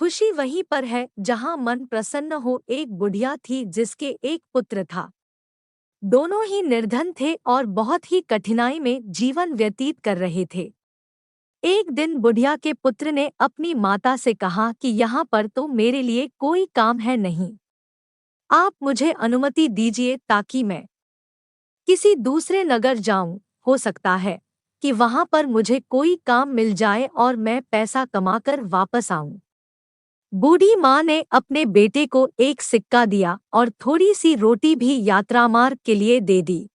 खुशी वहीं पर है जहां मन प्रसन्न हो। एक बुढ़िया थी जिसके एक पुत्र था। दोनों ही निर्धन थे और बहुत ही कठिनाई में जीवन व्यतीत कर रहे थे। एक दिन बुढ़िया के पुत्र ने अपनी माता से कहा कि यहाँ पर तो मेरे लिए कोई काम है नहीं। आप मुझे अनुमति दीजिए ताकि मैं किसी दूसरे नगर जाऊं। हो सकता है कि वहां पर मुझे कोई काम मिल जाए और मैं पैसा कमाकर वापस आऊं। बूढ़ी माँ ने अपने बेटे को एक सिक्का दिया और थोड़ी सी रोटी भी यात्रा मार्ग के लिए दे दी।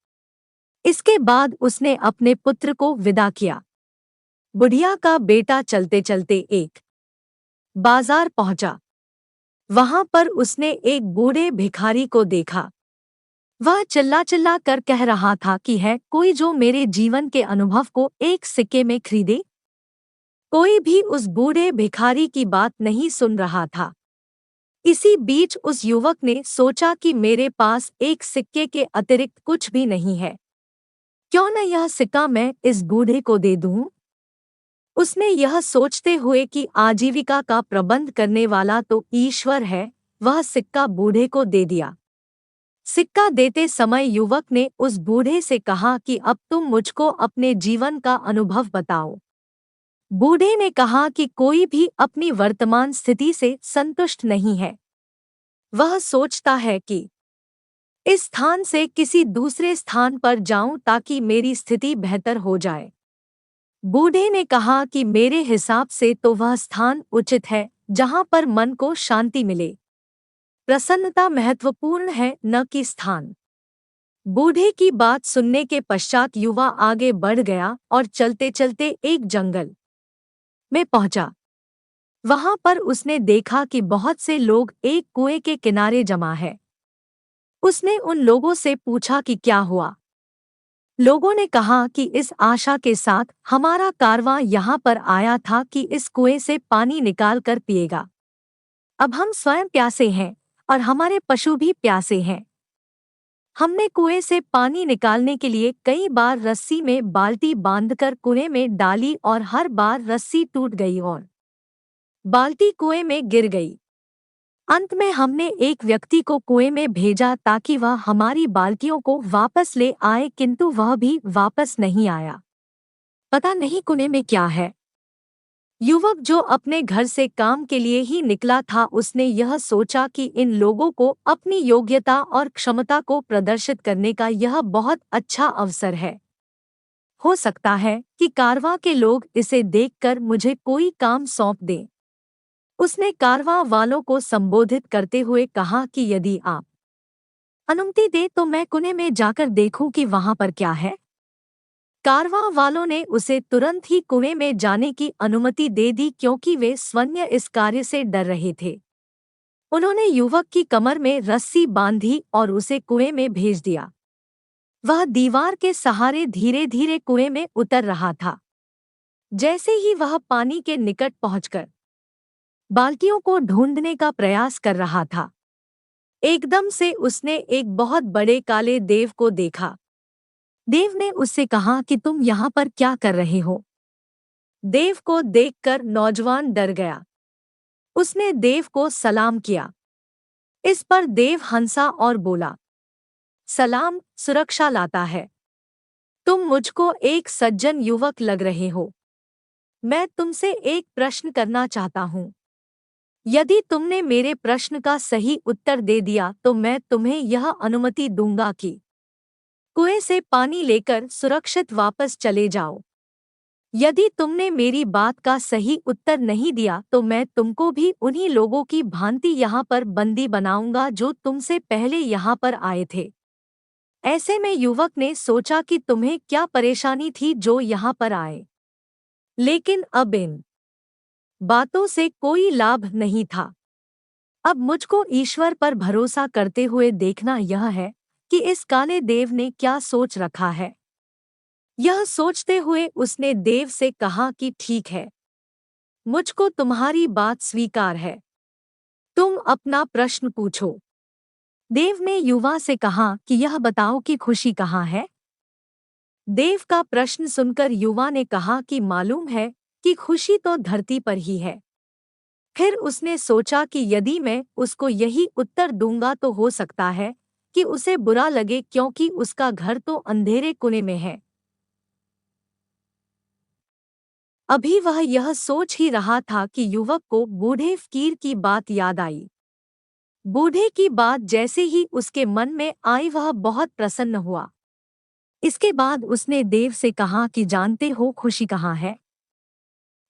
इसके बाद उसने अपने पुत्र को विदा किया। बुढ़िया का बेटा चलते चलते एक बाजार पहुंचा। वहां पर उसने एक बूढ़े भिखारी को देखा। वह चिल्ला चिल्ला कर कह रहा था कि है कोई जो मेरे जीवन के अनुभव को एक सिक्के में खरीदे। कोई भी उस बूढ़े भिखारी की बात नहीं सुन रहा था। इसी बीच उस युवक ने सोचा कि मेरे पास एक सिक्के के अतिरिक्त कुछ भी नहीं है, क्यों न यह सिक्का मैं इस बूढ़े को दे दूं। उसने यह सोचते हुए कि आजीविका का प्रबंध करने वाला तो ईश्वर है, वह सिक्का बूढ़े को दे दिया। सिक्का देते समय युवक ने उस बूढ़े से कहा कि अब तुम मुझको अपने जीवन का अनुभव बताओ। बूढ़े ने कहा कि कोई भी अपनी वर्तमान स्थिति से संतुष्ट नहीं है। वह सोचता है कि इस स्थान से किसी दूसरे स्थान पर जाऊं ताकि मेरी स्थिति बेहतर हो जाए। बूढ़े ने कहा कि मेरे हिसाब से तो वह स्थान उचित है जहां पर मन को शांति मिले। प्रसन्नता महत्वपूर्ण है, न कि स्थान। बूढ़े की बात सुनने के पश्चात युवा आगे बढ़ गया और चलते चलते एक जंगल में पहुंचा। वहां पर उसने देखा कि बहुत से लोग एक कुएं के किनारे जमा है। उसने उन लोगों से पूछा कि क्या हुआ। लोगों ने कहा कि इस आशा के साथ हमारा कारवां यहाँ पर आया था कि इस कुएं से पानी निकाल कर पिएगा। अब हम स्वयं प्यासे हैं और हमारे पशु भी प्यासे हैं। हमने कुएं से पानी निकालने के लिए कई बार रस्सी में बाल्टी बांधकर कुएं में डाली और हर बार रस्सी टूट गई और बाल्टी कुएं में गिर गई। अंत में हमने एक व्यक्ति को कुएं में भेजा ताकि वह हमारी बाल्टियों को वापस ले आए, किंतु वह भी वापस नहीं आया। पता नहीं कुएं में क्या है। युवक जो अपने घर से काम के लिए ही निकला था, उसने यह सोचा कि इन लोगों को अपनी योग्यता और क्षमता को प्रदर्शित करने का यह बहुत अच्छा अवसर है। हो सकता है कि कारवां के लोग इसे देखकर मुझे कोई काम सौंप दें। उसने कारवां वालों को संबोधित करते हुए कहा कि यदि आप अनुमति दे तो मैं कुएं में जाकर देखूं कि वहां पर क्या है। कारवां वालों ने उसे तुरंत ही कुएं में जाने की अनुमति दे दी, क्योंकि वे स्वयं इस कार्य से डर रहे थे। उन्होंने युवक की कमर में रस्सी बांधी और उसे कुएं में भेज दिया। वह दीवार के सहारे धीरे धीरे कुएं में उतर रहा था। जैसे ही वह पानी के निकट पहुंचकर बाल्टियों को ढूंढने का प्रयास कर रहा था, एकदम से उसने एक बहुत बड़े काले देव को देखा। देव ने उससे कहा कि तुम यहाँ पर क्या कर रहे हो। देव को देखकर नौजवान डर गया। उसने देव को सलाम किया। इस पर देव हंसा और बोला, सलाम सुरक्षा लाता है। तुम मुझको एक सज्जन युवक लग रहे हो। मैं तुमसे एक प्रश्न करना चाहता हूँ। यदि तुमने मेरे प्रश्न का सही उत्तर दे दिया तो मैं तुम्हें यह अनुमति दूंगा कि कुएं से पानी लेकर सुरक्षित वापस चले जाओ। यदि तुमने मेरी बात का सही उत्तर नहीं दिया तो मैं तुमको भी उन्हीं लोगों की भांति यहाँ पर बंदी बनाऊंगा जो तुमसे पहले यहाँ पर आए थे। ऐसे में युवक ने सोचा कि तुम्हें क्या परेशानी थी जो यहाँ पर आए, लेकिन अब इन बातों से कोई लाभ नहीं था। अब मुझको ईश्वर पर भरोसा करते हुए देखना यह है कि इस काले देव ने क्या सोच रखा है। यह सोचते हुए उसने देव से कहा कि ठीक है, मुझको तुम्हारी बात स्वीकार है। तुम अपना प्रश्न पूछो। देव ने युवा से कहा कि यह बताओ कि खुशी कहाँ है। देव का प्रश्न सुनकर युवा ने कहा कि मालूम है कि खुशी तो धरती पर ही है। फिर उसने सोचा कि यदि मैं उसको यही उत्तर दूंगा तो हो सकता है कि उसे बुरा लगे क्योंकि उसका घर तो अंधेरे कोने में है। अभी वह यह सोच ही रहा था कि युवक को बूढ़े फकीर की बात याद आई। बूढ़े की बात जैसे ही उसके मन में आई वह बहुत प्रसन्न हुआ। इसके बाद उसने देव से कहा कि जानते हो खुशी कहाँ है?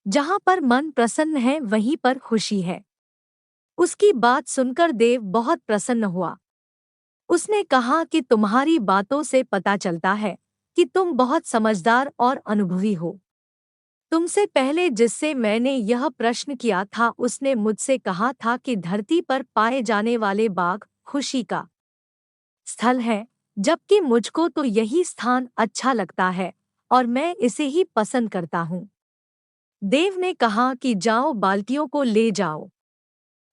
जहाँ पर मन प्रसन्न है वहीं पर खुशी है। उसकी बात सुनकर देव बहुत प्रसन्न हुआ। उसने कहा कि तुम्हारी बातों से पता चलता है कि तुम बहुत समझदार और अनुभवी हो। तुमसे पहले जिससे मैंने यह प्रश्न किया था उसने मुझसे कहा था कि धरती पर पाए जाने वाले बाग खुशी का स्थल है, जबकि मुझको तो यही स्थान अच्छा लगता है और मैं इसे ही पसंद करता हूँ। देव ने कहा कि जाओ बाल्टियों को ले जाओ,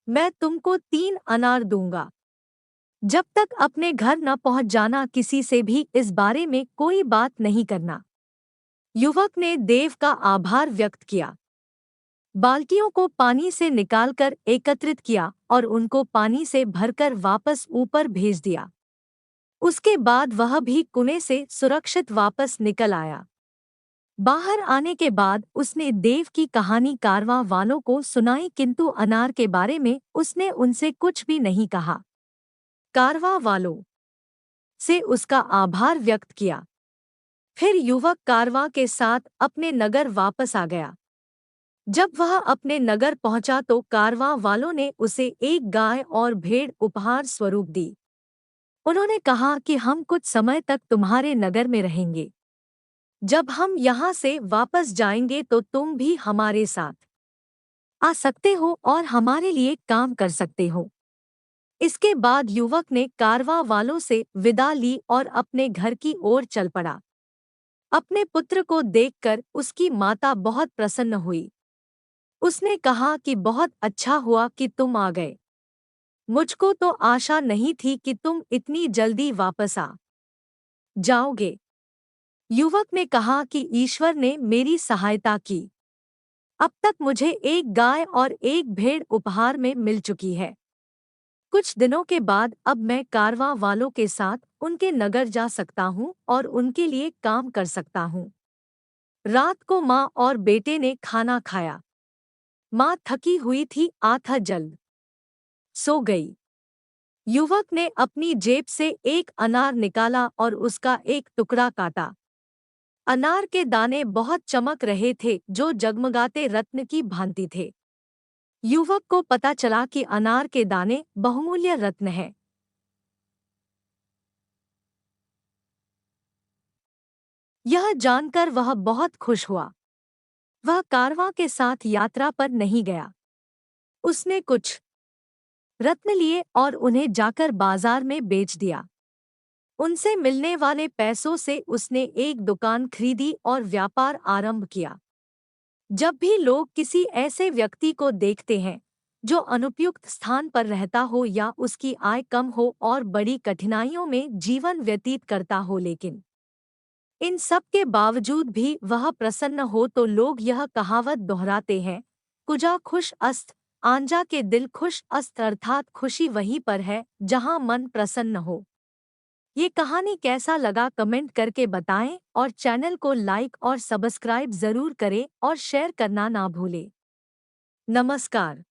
मैं तुमको 3 अनार दूंगा। जब तक अपने घर न पहुंच जाना, किसी से भी इस बारे में कोई बात नहीं करना। युवक ने देव का आभार व्यक्त किया, बाल्टियों को पानी से निकालकर एकत्रित किया और उनको पानी से भरकर वापस ऊपर भेज दिया। उसके बाद वह भी कुएं से सुरक्षित वापस निकल आया। बाहर आने के बाद उसने देव की कहानी कारवां वालों को सुनाई, किंतु अनार के बारे में उसने उनसे कुछ भी नहीं कहा। कारवां वालों से उसका आभार व्यक्त किया। फिर युवक कारवां के साथ अपने नगर वापस आ गया। जब वह अपने नगर पहुंचा तो कारवां वालों ने उसे एक गाय और भेड़ उपहार स्वरूप दी। उन्होंने कहा कि हम कुछ समय तक तुम्हारे नगर में रहेंगे। जब हम यहाँ से वापस जाएंगे तो तुम भी हमारे साथ आ सकते हो और हमारे लिए काम कर सकते हो। इसके बाद युवक ने कारवां वालों से विदा ली और अपने घर की ओर चल पड़ा। अपने पुत्र को देखकर उसकी माता बहुत प्रसन्न हुई। उसने कहा कि बहुत अच्छा हुआ कि तुम आ गए। मुझको तो आशा नहीं थी कि तुम इतनी जल्दी वापस आ जाओगे। युवक ने कहा कि ईश्वर ने मेरी सहायता की। अब तक मुझे एक गाय और एक भेड़ उपहार में मिल चुकी है। कुछ दिनों के बाद अब मैं कारवां वालों के साथ उनके नगर जा सकता हूँ और उनके लिए काम कर सकता हूँ। रात को माँ और बेटे ने खाना खाया। माँ थकी हुई थी, आधा जल्द सो गई। युवक ने अपनी जेब से एक अनार निकाला और उसका एक टुकड़ा काटा। अनार के दाने बहुत चमक रहे थे, जो जगमगाते रत्न की भांति थे। युवक को पता चला कि अनार के दाने बहुमूल्य रत्न हैं। यह जानकर वह बहुत खुश हुआ। वह कारवां के साथ यात्रा पर नहीं गया। उसने कुछ रत्न लिए और उन्हें जाकर बाजार में बेच दिया। उनसे मिलने वाले पैसों से उसने एक दुकान खरीदी और व्यापार आरंभ किया। जब भी लोग किसी ऐसे व्यक्ति को देखते हैं जो अनुपयुक्त स्थान पर रहता हो या उसकी आय कम हो और बड़ी कठिनाइयों में जीवन व्यतीत करता हो, लेकिन इन सब के बावजूद भी वह प्रसन्न हो, तो लोग यह कहावत दोहराते हैं, कुजा खुश अस्त आंजा के दिल खुश अस्त, अर्थात खुशी वहीं पर है जहां मन प्रसन्न हो। ये कहानी कैसा लगा कमेंट करके बताएं और चैनल को लाइक और सब्सक्राइब जरूर करें और शेयर करना ना भूलें। नमस्कार।